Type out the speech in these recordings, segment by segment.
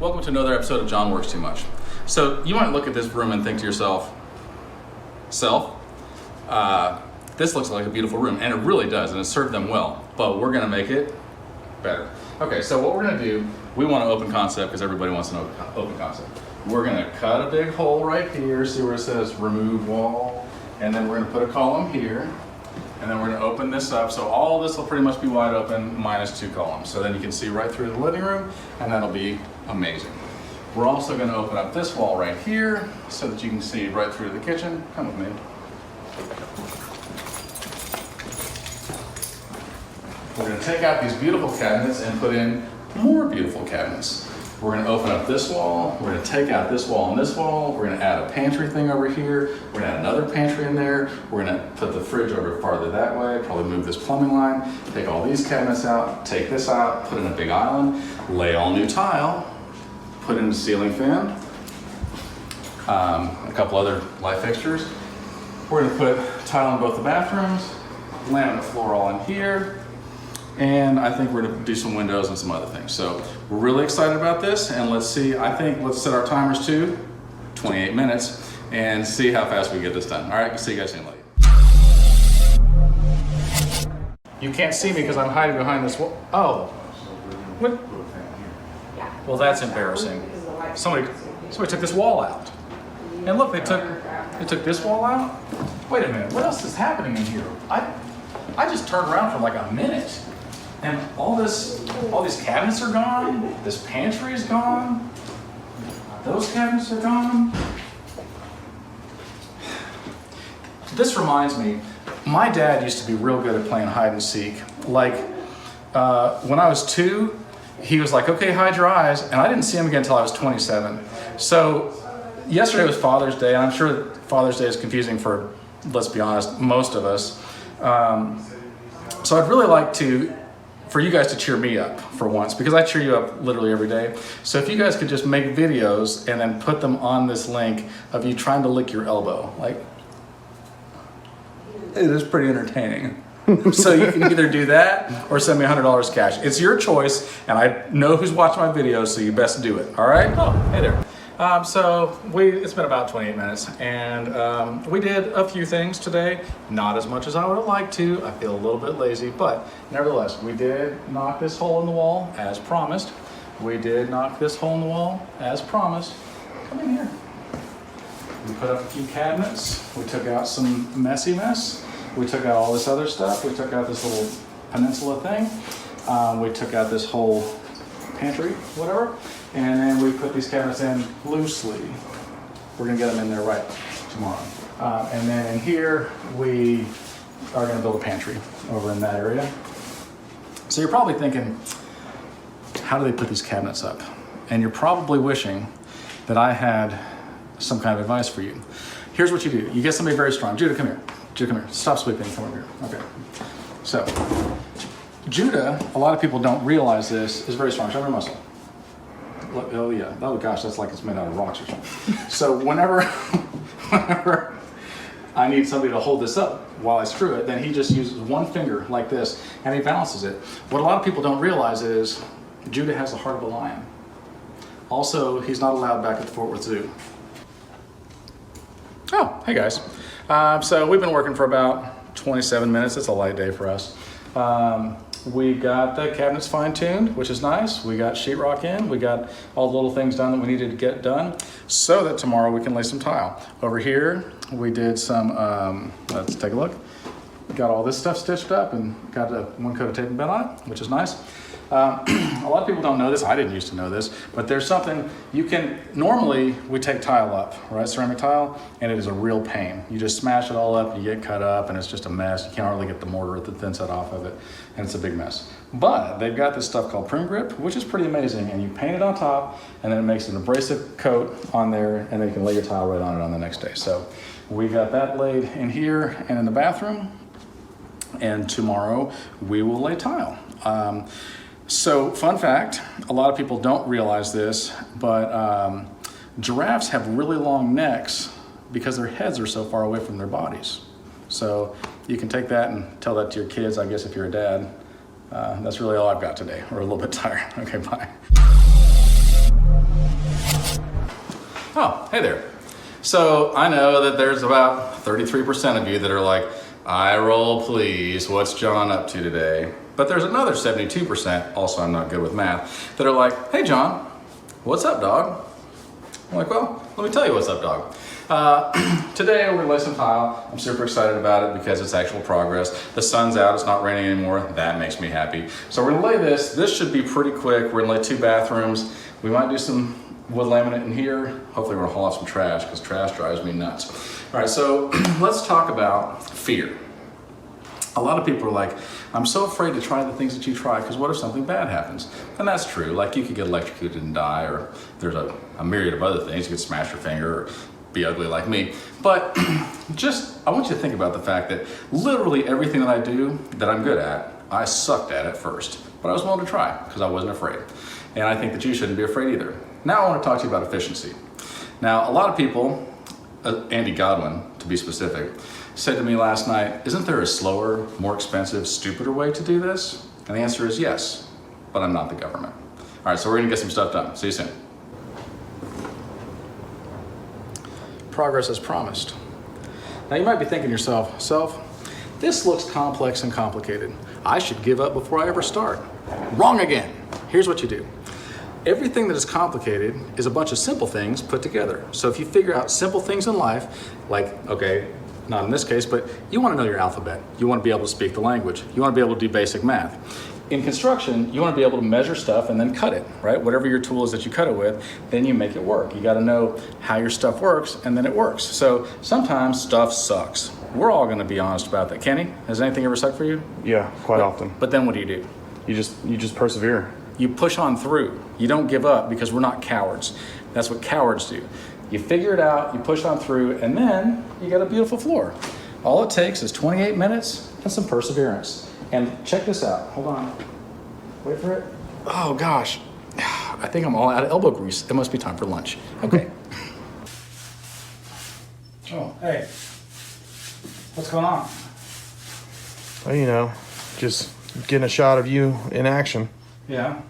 Welcome to another episode of John Works Too Much. So you might look at this room and think to yourself, this looks like a beautiful room, and it really does, and it served them well, but we're gonna make it better. Okay, so what we're gonna do, we want an open concept because everybody wants an open concept. We're gonna cut a big hole right here, see where it says remove wall, and then we're gonna put a column here, and then we're gonna open this up, so all this will pretty much be wide open minus 2 columns. So then you can see right through the living room, and that'll be amazing. We're also gonna open up this wall right here so that you can see right through the kitchen. Come with me. We're gonna take out these beautiful cabinets and put in more beautiful cabinets. We're gonna open up this wall, we're gonna take out this wall and this wall, we're gonna add a pantry thing over here, we're gonna add another pantry in there, we're gonna put the fridge over farther that way, probably move this plumbing line, take all these cabinets out, take this out, put in a big island, lay all new tile, put in a ceiling fan, a couple other light fixtures. We're gonna put tile in both the bathrooms, laminate floor all in here, and I think we're gonna do some windows and some other things. So we're really excited about this, and let's see, let's set our timers to 28 minutes and see how fast we get this done. All right, see you guys soon, lady. You can't see me because I'm hiding behind this wall. Oh, what? Well, that's embarrassing. Somebody took this wall out. And look, they took this wall out. Wait a minute, what else is happening in here? I just turned around for like a minute. And all these cabinets are gone. This pantry is gone. Those cabinets are gone. This reminds me, my dad used to be real good at playing hide and seek. Like when I was 2, he was like, okay, hide your eyes. And I didn't see him again until I was 27. So yesterday was Father's Day, and I'm sure that Father's Day is confusing for, let's be honest, most of us. So I'd really like for you guys to cheer me up for once, because I cheer you up literally every day. So if you guys could just make videos and then put them on this link of you trying to lick your elbow, like, it is pretty entertaining. So you can either do that or send me $100 cash. It's your choice, and I know who's watching my videos, so you best do it, all right? Oh, hey there. It's been about 28 minutes, and we did a few things today, not as much as I would have liked to. I feel a little bit lazy, but nevertheless, we did knock this hole in the wall as promised. We did knock this hole in the wall as promised. Come in here. We put up a few cabinets. We took out some messy mess. We took out all this other stuff. We took out this little peninsula thing. We took out this whole pantry, whatever. And then we put these cabinets in loosely. We're gonna get them in there right tomorrow. And then in here, we are gonna build a pantry over in that area. So you're probably thinking, how do they put these cabinets up? And you're probably wishing that I had some kind of advice for you. Here's what you do. You get somebody very strong. Judah, come here. Judah, come here. Stop sweeping, come over here. Okay. So, Judah, a lot of people don't realize this, is very strong. Show me your muscle. Oh yeah, oh gosh, that's like it's made out of rocks or something. So whenever I need somebody to hold this up while I screw it, then he just uses one finger like this and he balances it. What a lot of people don't realize is Judah has the heart of a lion. Also, he's not allowed back at the Fort Worth Zoo. Oh, hey guys. So we've been working for about 27 minutes. It's a light day for us. We got the cabinets fine-tuned, which is nice. We got sheetrock in. We got all the little things done that we needed to get done so that tomorrow we can lay some tile. Over here, we did some, let's take a look. Got all this stuff stitched up and got one coat of tape and bed on it, which is nice. A lot of people don't know this. I didn't used to know this, but there's something you can, normally we take tile up, right? Ceramic tile, and it is a real pain. You just smash it all up, you get cut up, and it's just a mess. You can't hardly get the mortar at the thin set off of it, and it's a big mess. But they've got this stuff called Prim Grip, which is pretty amazing, and you paint it on top, and then it makes an abrasive coat on there, and then you can lay your tile right on it on the next day. So we got that laid in here and in the bathroom, and tomorrow we will lay tile. So fun fact, a lot of people don't realize this, but giraffes have really long necks because their heads are so far away from their bodies. So you can take that and tell that to your kids, I guess, if you're a dad. That's really all I've got today. We're a little bit tired. Okay, bye. Oh, hey there. So I know that there's about 33% of you that are like, eye roll please, what's John up to today? But there's another 72%, also I'm not good with math, that are like, hey John, what's up dog? I'm like, well, let me tell you what's up dog. Today we're gonna lay some tile. I'm super excited about it because it's actual progress. The sun's out, it's not raining anymore. That makes me happy. So we're gonna lay this. This should be pretty quick. We're gonna lay 2 bathrooms. We might do some wood laminate in here. Hopefully we're gonna haul off some trash because trash drives me nuts. All right, so let's talk about fear. A lot of people are like, I'm so afraid to try the things that you try because what if something bad happens? And that's true. Like you could get electrocuted and die, or there's a myriad of other things. You could smash your finger or be ugly like me. But I want you to think about the fact that literally everything that I do that I'm good at, I sucked at first, but I was willing to try because I wasn't afraid. And I think that you shouldn't be afraid either. Now I want to talk to you about efficiency. Now, a lot of people, Andy Godwin to be specific, said to me last night, isn't there a slower, more expensive, stupider way to do this? And the answer is yes, but I'm not the government. All right, so we're gonna get some stuff done. See you soon. Progress as promised. Now you might be thinking to yourself, this looks complex and complicated. I should give up before I ever start. Wrong again. Here's what you do. Everything that is complicated is a bunch of simple things put together. So if you figure out simple things in life, like, okay, not in this case, but you want to know your alphabet. You want to be able to speak the language. You want to be able to do basic math. In construction, you want to be able to measure stuff and then cut it, right? Whatever your tool is that you cut it with, then you make it work. You got to know how your stuff works, and then it works. So sometimes stuff sucks. We're all going to be honest about that. Kenny, has anything ever sucked for you? Yeah, quite often. But then what do? You just persevere. You push on through. You don't give up because we're not cowards. That's what cowards do. You figure it out, you push on through, and then you got a beautiful floor. All it takes is 28 minutes and some perseverance. And check this out. Hold on. Wait for it. Oh gosh. I think I'm all out of elbow grease. It must be time for lunch. Okay. Oh, hey. What's going on? Well, just getting a shot of you in action. Yeah.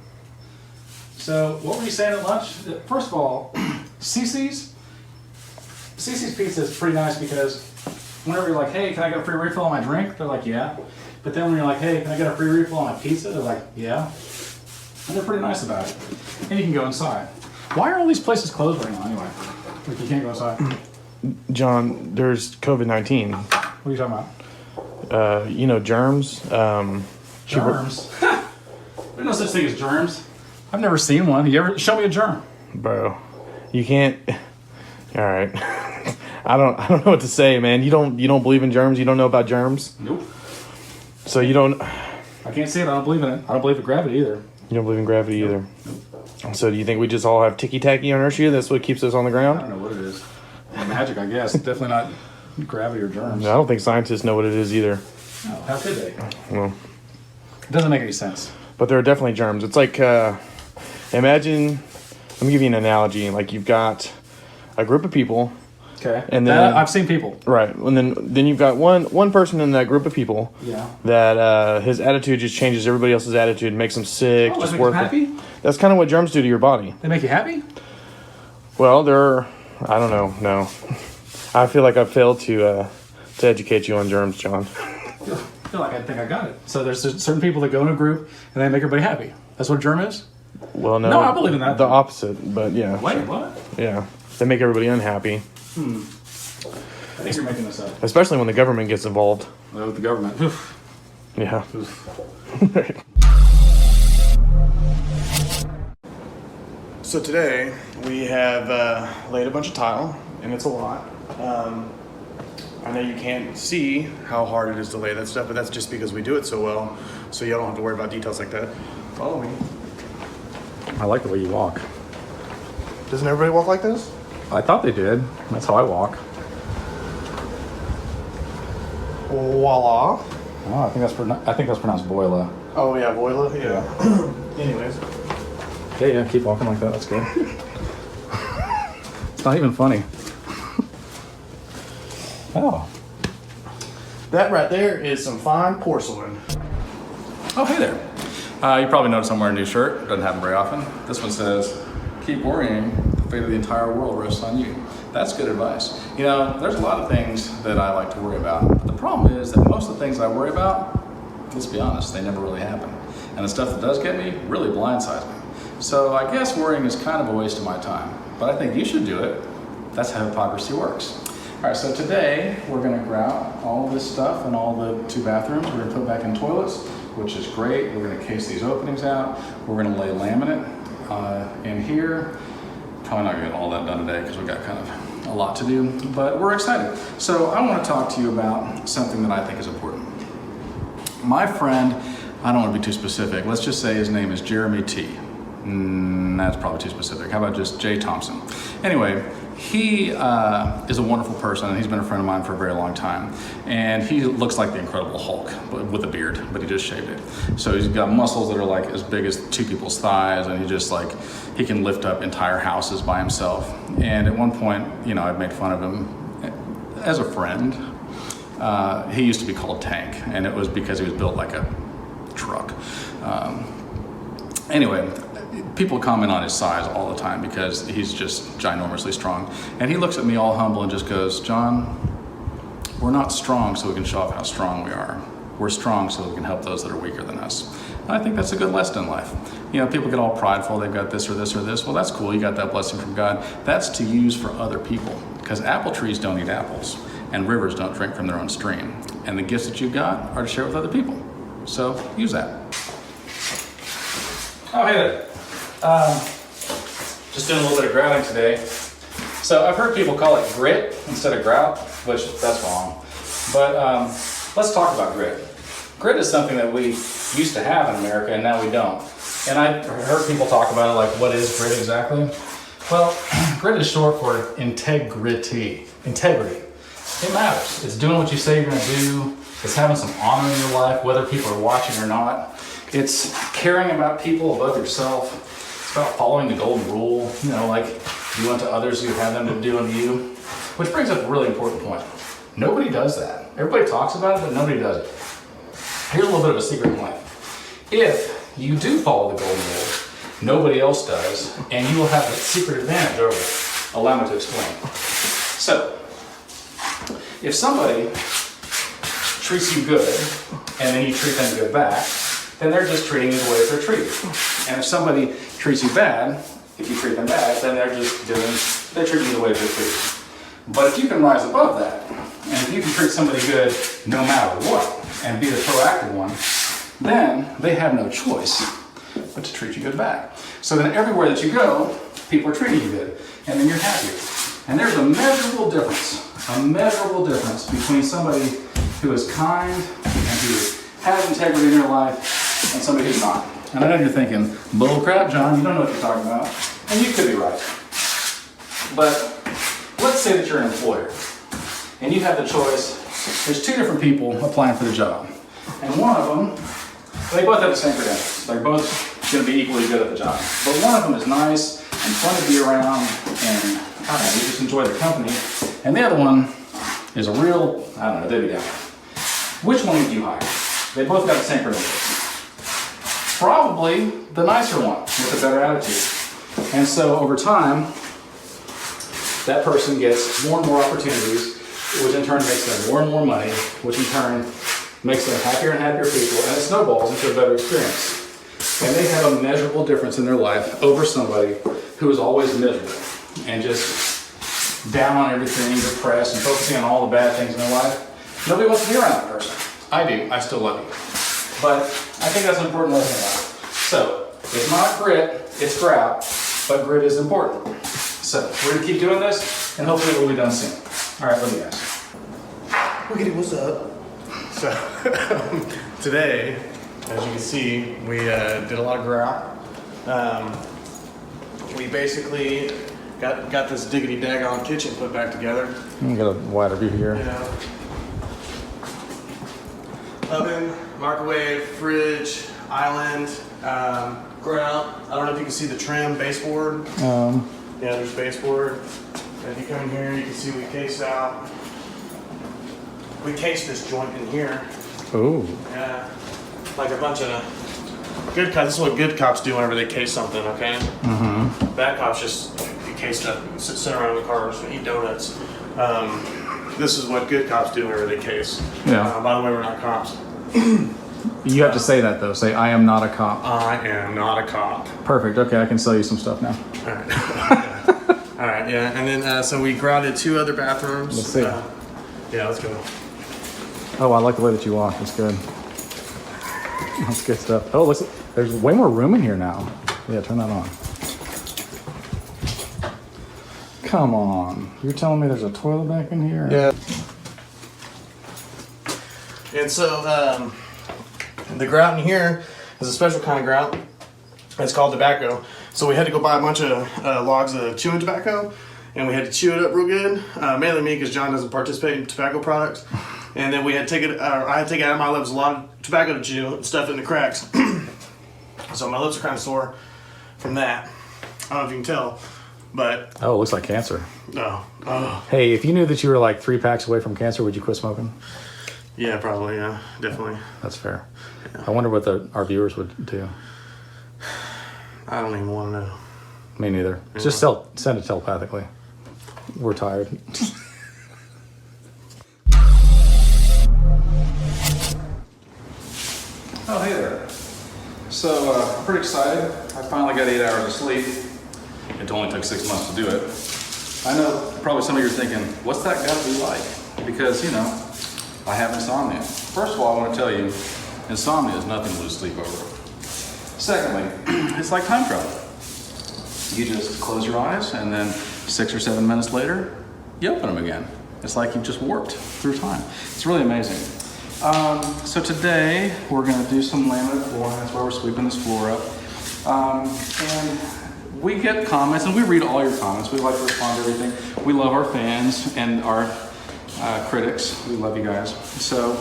So what were you saying at lunch? First of all, Cece's pizza is pretty nice because whenever you're like, hey, can I get a free refill on my drink? They're like, yeah. But then when you're like, hey, can I get a free refill on my pizza? They're like, yeah. And they're pretty nice about it. And you can go inside. Why are all these places closed right now anyway? Like you can't go inside. John, there's COVID-19. What are you talking about? Germs. Germs? There's no such thing as germs. I've never seen one. You ever show me a germ? Bro, you can't. All right. I don't know what to say, man. You don't believe in germs? You don't know about germs? Nope. So you don't. I can't see it. I don't believe in it. I don't believe in gravity either. You don't believe in gravity either. Nope. So do you think we just all have ticky-tacky on our shoe? That's what keeps us on the ground? I don't know what it is. Magic, I guess. Definitely not gravity or germs. No, I don't think scientists know what it is either. Oh, how could they? Well, it doesn't make any sense. But there are definitely germs. It's like, imagine, let me give you an analogy. Like you've got a group of people. Okay. And then I've seen people. Right. And then you've got one person in that group of people. Yeah. That his attitude just changes everybody else's attitude, makes them sick. Oh, just make work. them happy? That's kind of what germs do to your body. They make you happy? Well, I don't know. No. I feel like I failed to educate you on germs, John. I feel like I think I got it. So there's certain people that go in a group and they make everybody happy. That's what a germ is? Well, no. No, I believe in that. The opposite, but yeah. Wait, sure. what? Yeah. They make everybody unhappy. I think you're making this up. Especially when the government gets involved. With the government. Oof. Yeah. Oof. So today we have laid a bunch of tile, and it's a lot. I know you can't see how hard it is to lay that stuff, but that's just because we do it so well, so you don't have to worry about details like that. Follow me. I like the way you walk. Doesn't everybody walk like this? I thought they did. That's how I walk. Voila. Oh, I think that's pronounced Boila. Oh yeah, voila. Yeah. Anyways. Yeah, keep walking like that. That's good. It's not even funny. Oh. That right there is some fine porcelain. Oh, hey there. You probably noticed I'm wearing a new shirt. Doesn't happen very often. This one says, keep worrying, fate of the entire world rests on you. That's good advice. You know, there's a lot of things that I like to worry about. But the problem is that most of the things I worry about, let's be honest, they never really happen. And the stuff that does get me really blindsides me. So I guess worrying is kind of a waste of my time. But I think you should do it. That's how hypocrisy works. All right, so today we're gonna grout all this stuff in all the 2 bathrooms. We're gonna put back in toilets, which is great. We're gonna case these openings out. We're gonna lay laminate in here. Probably not gonna get all that done today because we've got kind of a lot to do, but we're excited. So I wanna talk to you about something that I think is important. My friend, I don't wanna be too specific. Let's just say his name is Jeremy T. That's probably too specific. How about just Jay Thompson? Anyway, he is a wonderful person, and he's been a friend of mine for a very long time. And he looks like the Incredible Hulk, but with a beard, but he just shaved it. So he's got muscles that are like as big as 2 people's thighs, and he can lift up entire houses by himself. And at one point, you know, I'd made fun of him as a friend. He used to be called Tank, and it was because he was built like a truck. Anyway, people comment on his size all the time because he's just ginormously strong. And he looks at me all humble and just goes, John, we're not strong so we can show off how strong we are. We're strong so we can help those that are weaker than us. And I think that's a good lesson in life. You know, people get all prideful, they've got this or this or this. Well, that's cool, you got that blessing from God. That's to use for other people, because apple trees don't eat apples and rivers don't drink from their own stream. And the gifts that you've got are to share with other people. So use that. Oh, hey there. Just doing a little bit of grouting today. So I've heard people call it grit instead of grout, which that's wrong. But let's talk about grit. Grit is something that we used to have in America and now we don't. And I heard people talk about it like, what is grit exactly? Well, grit is short for integrity. Integrity. It matters. It's doing what you say you're gonna do. It's having some honor in your life, whether people are watching or not. It's caring about people above yourself. It's about following the golden rule, you know, like do unto others you have them to do unto you. Which brings up a really important point. Nobody does that. Everybody talks about it, but nobody does it. Here's a little bit of a secret in life. If you do follow the golden rule, nobody else does, and you will have a secret advantage over it. Allow me to explain. So, if somebody treats you good, and then you treat them good back, then they're just treating you the way they're treated. And if somebody treats you bad, if you treat them bad, then they're treating you the way they're treated. But if you can rise above that, and if you can treat somebody good no matter what, and be the proactive one, then they have no choice but to treat you good back. So then everywhere that you go, people are treating you good, and then you're happier. And there's a measurable difference between somebody who is kind and who has integrity in their life and somebody who's not. And I know you're thinking, bull crap, John, you don't know what you're talking about. And you could be right. But let's say that you're an employer and you have the choice. There's 2 different people applying for the job. And one of them, they both have the same credentials. They're both going to be equally good at the job. But one of them is nice and fun to be around and I don't know, you just enjoy the company. And the other one is a real, I don't know, Debbie Downer. Which one would you hire? They both got the same credentials. Probably the nicer one with a better attitude. And so over time, that person gets more and more opportunities, which in turn makes them more and more money, which in turn makes them happier and happier people, and it snowballs into a better experience. And they have a measurable difference in their life over somebody who is always miserable and just down on everything, depressed, and focusing on all the bad things in their life. Nobody wants to be around that person. I do. I still love you. But I think that's an important lesson in life. So, it's not grit, it's grout, but grit is important. So, we're going to keep doing this, and hopefully we'll be done soon. All right, let me ask. Wiggity, what's up? So, today, as you can see, we did a lot of grout. We basically got this diggity daggone kitchen put back together. Let me get a wider view here. Yeah. Oven, microwave, fridge, island, grout. I don't know if you can see the trim, baseboard. Yeah, there's baseboard. And if you come in here, you can see we case out. We cased this joint in here. Ooh. Yeah. Like a bunch of good cops. This is what good cops do whenever they case something, okay? Mm-hmm. Bad cops just, you cased up, sit around in the cars and eat donuts. This is what good cops do whenever they case. Yeah. By the way, we're not cops. You have to say that though. Say, I am not a cop. I am not a cop. Perfect. Okay, I can sell you some stuff now. All right. All right, yeah. And then, so we grouted 2 other bathrooms. Let's see. Yeah, let's go. Oh, I like the way that you walk. That's good. That's good stuff. Oh, listen, there's way more room in here now. Yeah, turn that on. Come on. You're telling me there's a toilet back in here? Yeah. And so, the grout in here is a special kind of grout. It's called tobacco. So we had to go buy a bunch of logs of chewing tobacco, and we had to chew it up real good. Mainly me, because John doesn't participate in tobacco products. And then we had to take it. I had to take it out of my lips. A lot of tobacco to chew and stuff in the cracks. So my lips are kind of sore from that. I don't know if you can tell, but Oh, it looks like cancer. oh, Hey, if you knew that you were like 3 packs away from cancer, would you quit smoking? yeah, probably, yeah, definitely. That's fair. I wonder what our viewers would do. I don't even want to know. Me neither. Just send it telepathically. We're tired. Oh, hey there. So, I'm pretty excited. I finally got 8 hours of sleep. It only took 6 months to do it. I know probably some of you are thinking, what's that got to be like? Because, you know, I have insomnia. First of all, I want to tell you, insomnia is nothing to lose sleep over. Secondly, it's like time travel. You just close your eyes, and then 6 or 7 minutes later, you open them again. It's like you've just warped through time. It's really amazing. So today we're going to do some laminate flooring. That's why we're sweeping this floor up. And we get comments, and we read all your comments. We like to respond to everything. We love our fans and our critics. We love you guys. So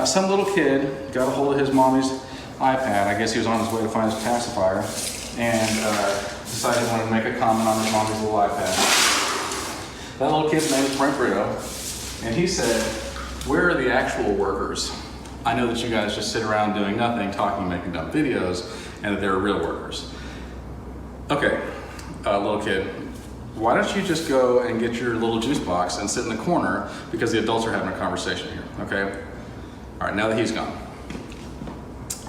some little kid got a hold of his mommy's iPad. I guess he was on his way to find his pacifier, and decided he wanted to make a comment on his mommy's little iPad. That little kid's name is Brent Brito, and he said, "Where are the actual workers? I know that you guys just sit around doing nothing, talking, making dumb videos, and that there are real workers." Okay, little kid, why don't you just go and get your little juice box and sit in the corner, because the adults are having a conversation here, okay? All right, now that he's gone.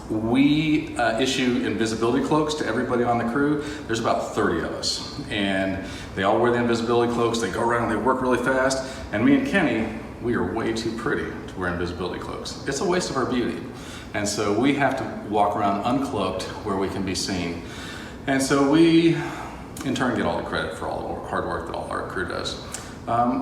We issue invisibility cloaks to everybody on the crew. There's about 30 of us, and they all wear the invisibility cloaks. They go around and they work really fast, and me and Kenny, we are way too pretty to wear invisibility cloaks. It's a waste of our beauty. And so we have to walk around uncloaked where we can be seen. And so we, in turn, get all the credit for all the hard work that all our crew does,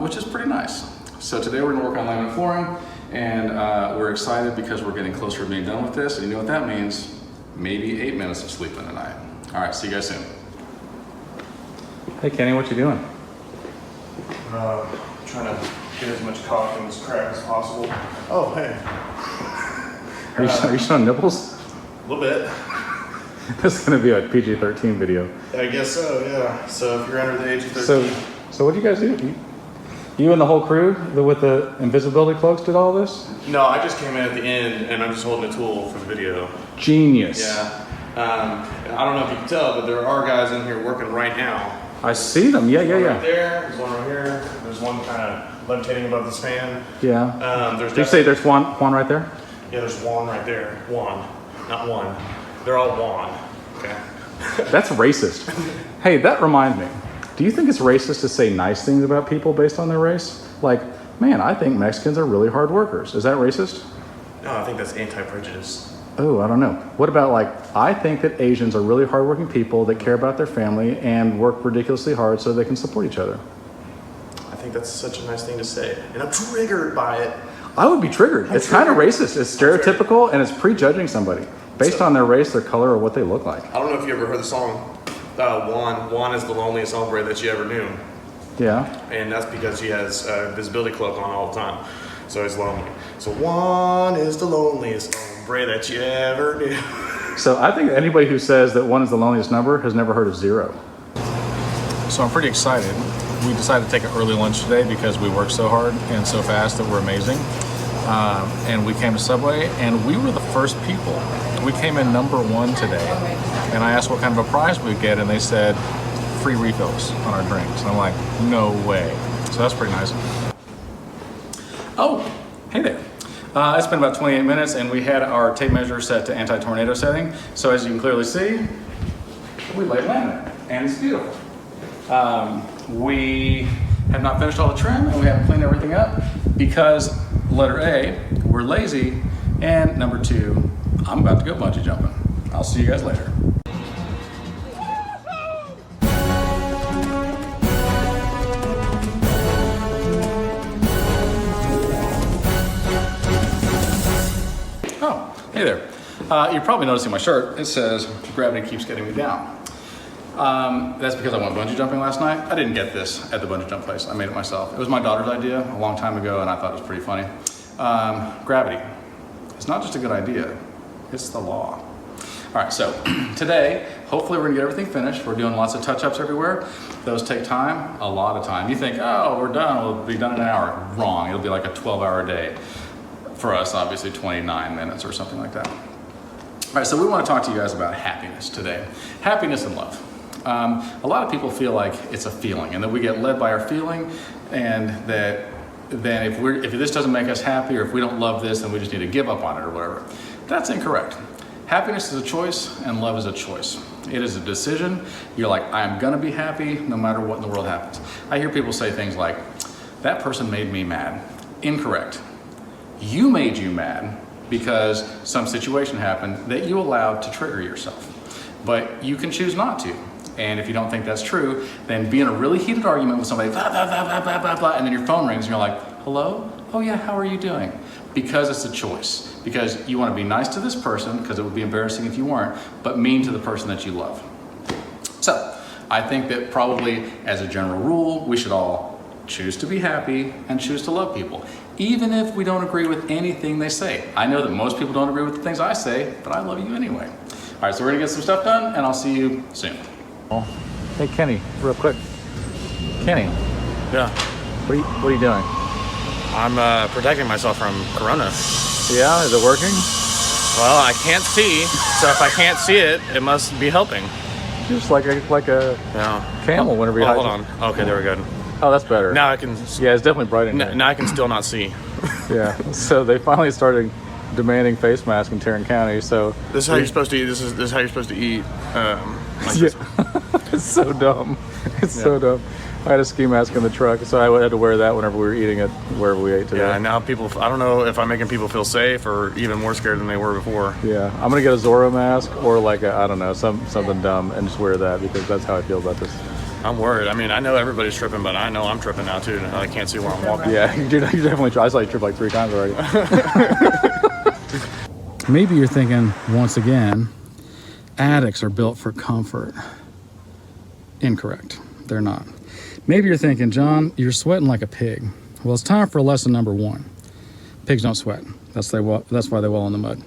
which is pretty nice. So today we're gonna work on laminate flooring, and we're excited because we're getting closer to being done with this. And you know what that means? Maybe 8 minutes of sleep in the night. All right, see you guys soon. Hey, Kenny, what you doing? Trying to get as much caulk in this crack as possible. Oh, hey. Are you showing nipples? A little bit. This is going to be a PG-13 video. I guess so, yeah. So if you're under the age of 13. So what do you guys do? You and the whole crew with the invisibility cloaks did all this? No, I just came in at the end, and I'm just holding a tool for the video. Genius. Yeah. I don't know if you can tell, but there are guys in here working right now. I see them. Yeah. Right there. There's one right here. There's one kind of levitating above the span. Yeah. There's Did you say there's one right there? Yeah, there's one right there. One, not one. They're all one. Okay. That's racist. Hey, that reminds me. Do you think it's racist to say nice things about people based on their race? Like, man, I think Mexicans are really hard workers. Is that racist? No, I think that's anti-prejudice. Oh, I don't know. What about like, I think that Asians are really hardworking people that care about their family and work ridiculously hard so they can support each other. I think that's such a nice thing to say. And I'm triggered by it. I would be triggered. It's kind of racist. It's stereotypical and it's prejudging somebody based on their race, their color, or what they look like. I don't know if you ever heard the song, Juan is the loneliest hombre that you ever knew. Yeah. And that's because he has a visibility cloak on all the time. So he's lonely. So Juan is the loneliest hombre that you ever knew. So I think anybody who says that 1 is the loneliest number has never heard of 0. So I'm pretty excited. We decided to take an early lunch today because we worked so hard and so fast that we're amazing. And we came to Subway, and we were the first people. We came in number 1 today. And I asked what kind of a prize we'd get, and they said free refills on our drinks. And I'm like, no way. So that's pretty nice. Oh, hey there. It's been about 28 minutes and we had our tape measure set to anti-tornado setting. So as you can clearly see, we laid laminate and it's beautiful. We have not finished all the trim and we haven't cleaned everything up because letter A, we're lazy, and number 2, I'm about to go bungee jumping. I'll see you guys later. Oh, hey there. You're probably noticing my shirt. It says, "Gravity keeps getting me down." That's because I went bungee jumping last night. I didn't get this at the bungee jump place. I made it myself. It was my daughter's idea a long time ago, and I thought it was pretty funny. Gravity. It's not just a good idea. It's the law. All right, so today, hopefully we're gonna get everything finished. We're doing lots of touch-ups everywhere. Those take time, a lot of time. You think, oh, we're done, we'll be done in an hour. Wrong, it'll be like a 12-hour day. For us, obviously 29 minutes or something like that. All right, so we wanna talk to you guys about happiness today. Happiness and love. A lot of people feel like it's a feeling and that we get led by our feeling, and that then if this doesn't make us happy, or if we don't love this, then we just need to give up on it or whatever. That's incorrect. Happiness is a choice and love is a choice. It is a decision. You're like, I'm gonna be happy no matter what in the world happens. I hear people say things like, that person made me mad. Incorrect. You made you mad because some situation happened that you allowed to trigger yourself. But you can choose not to. And if you don't think that's true, then be in a really heated argument with somebody, blah, blah, blah, blah, blah, blah, blah, and then your phone rings and you're like, hello? Oh yeah, how are you doing? Because it's a choice. Because you want to be nice to this person, because it would be embarrassing if you weren't, but mean to the person that you love. So, I think that probably as a general rule, we should all choose to be happy and choose to love people, even if we don't agree with anything they say. I know that most people don't agree with the things I say, but I love you anyway. All right, so we're gonna get some stuff done, and I'll see you soon. Hey Kenny, real quick. Kenny, Yeah. what are you doing? I'm protecting myself from Corona. Yeah, is it working? Well, I can't see, so if I can't see it, it must be helping. Just like a Yeah. camel whenever you Hold on. Okay, there we go. Oh, that's better. Now I can. Yeah, it's definitely bright in here. Now I can still not see. Yeah. So they finally started demanding face masks in Tarrant County. So This is how you're supposed to eat. This is how you're supposed to eat. Like yeah. this. It's so dumb. It's so dumb. I had a ski mask in the truck, so I had to wear that whenever we were eating at wherever we ate today. Yeah. Now people. I don't know if I'm making people feel safe or even more scared than they were before. Yeah, I'm gonna get a Zorro mask or like I don't know, something dumb and just wear that because that's how I feel about this. I'm worried. I mean, I know everybody's tripping, but I know I'm tripping now too. I can't see where I'm walking. Yeah, you definitely try. I saw you trip like 3 times already. Maybe you're thinking, once again, attics are built for comfort. Incorrect. They're not. Maybe you're thinking, John, you're sweating like a pig. Well, it's time for lesson number 1. Pigs don't sweat. That's why they wallow in the mud.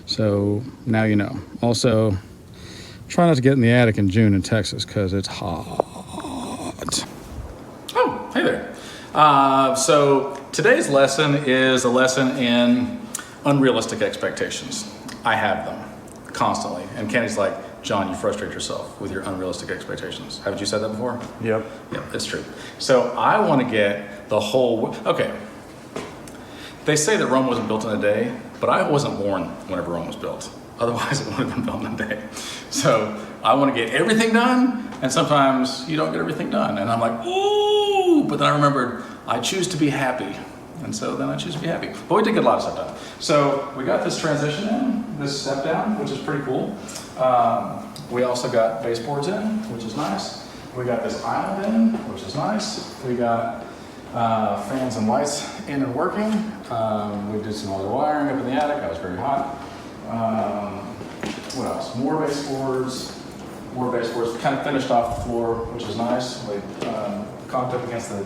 So now you know. Also, try not to get in the attic in June in Texas because it's hot. Oh, hey there. So today's lesson is a lesson in unrealistic expectations. I have them constantly. And Kenny's like, John, you frustrate yourself with your unrealistic expectations. Haven't you said that before? Yep. Yep, it's true. So I want to get the whole, okay. They say that Rome wasn't built in a day, but I wasn't born whenever Rome was built. Otherwise it would have been built in a day. So I want to get everything done, and sometimes you don't get everything done. And I'm like, ooh, but then I remembered, I choose to be happy. And so then I choose to be happy. But we did get a lot of stuff done. So we got this transition in, this step down, which is pretty cool. We also got baseboards in, which is nice. We got this island in, which is nice. We got fans and lights in and working. We did some other wiring up in the attic. That was very hot. What else? More baseboards. Kind of finished off the floor, which is nice. We caulked up against the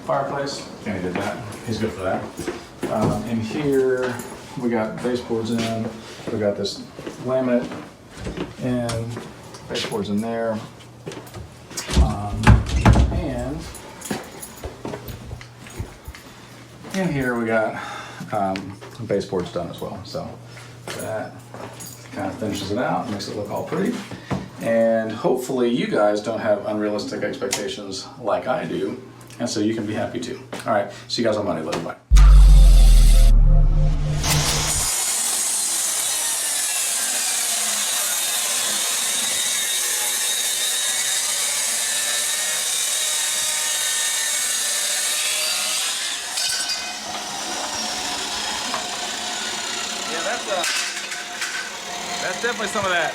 fireplace. Kenny did that. He's good for that. In here, we got baseboards in. We got this laminate and baseboards in there. And in here we got baseboards done as well. So that kind of finishes it out, makes it look all pretty. And hopefully you guys don't have unrealistic expectations like I do. And so you can be happy too. All right, see you guys on Monday. Love you, bye. That's definitely some of that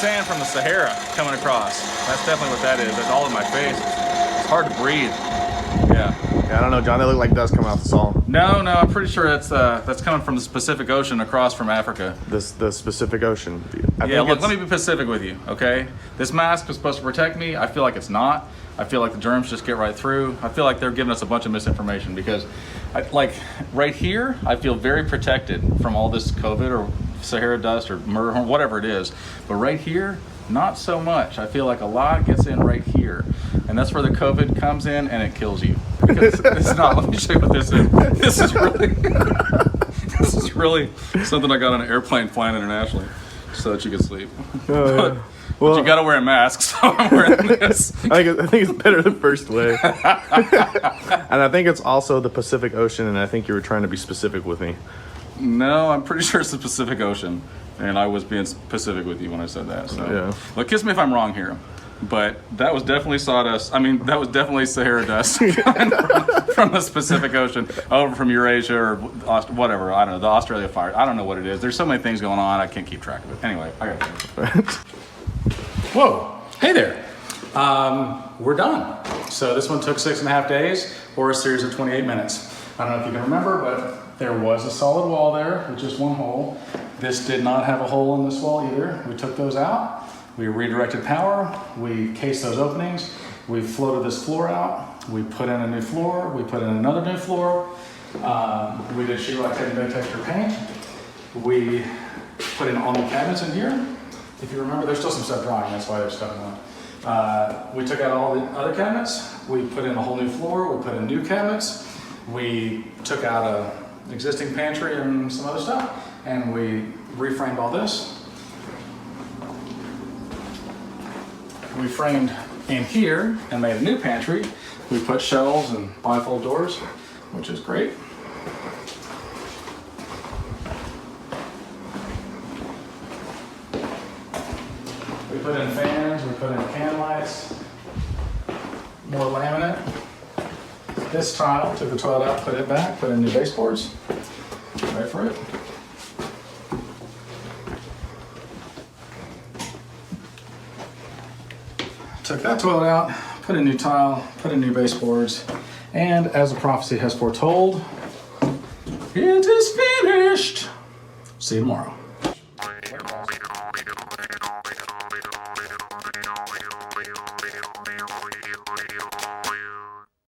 sand from the Sahara coming across. That's definitely what that is. That's all in my face. It's hard to breathe. Yeah. Yeah, I don't know, John. They look like dust coming off the salt. No, I'm pretty sure that's coming from the Pacific Ocean across from Africa. The Pacific Ocean. Yeah, look, let me be specific with you, okay? This mask is supposed to protect me. I feel like it's not. I feel like the germs just get right through. I feel like they're giving us a bunch of misinformation because, like, right here, I feel very protected from all this COVID or Sahara dust or murder, whatever it is. But right here, not so much. I feel like a lot gets in right here. And that's where the COVID comes in and it kills you. Because it's not. Let me show you what this is. This is really, this is really something I got on an airplane flying internationally so that you can sleep. Well, But you gotta wear a mask, so I'm wearing this. I think it's better the first way. And I think it's also the Pacific Ocean, and I think you were trying to be specific with me. No, I'm pretty sure it's the Pacific Ocean, and I was being specific with you when I said that. So, Yeah. Look, kiss me if I'm wrong here, but that was definitely sawdust. I mean, that was definitely Sahara dust from the Pacific Ocean over from Eurasia or whatever. I don't know, the Australia fire. I don't know what it is. There's so many things going on, I can't keep track of it. Anyway, I got it. Whoa, hey there. We're done. So this one took 6.5 days or a series of 28 minutes. I don't know if you can remember, but there was a solid wall there with just one hole. This did not have a hole in this wall either. We took those out. We redirected power. We cased those openings. We floated this floor out. We put in a new floor. We put in another new floor. We did sheetrock tape and no texture paint. We put in all new cabinets in here. If you remember, there's still some stuff drying, that's why there's stuff in one. We took out all the other cabinets, we put in a whole new floor, we put in new cabinets, we took out an existing pantry and some other stuff, and we reframed all this. We framed in here and made a new pantry. We put shelves and bifold doors, which is great. We put in fans, we put in can lights, more laminate. This tile, took the toilet out, put it back, put in new baseboards. Ready for it. Took that toilet out, put in new tile, put in new baseboards, and as the prophecy has foretold, it is finished. See you tomorrow.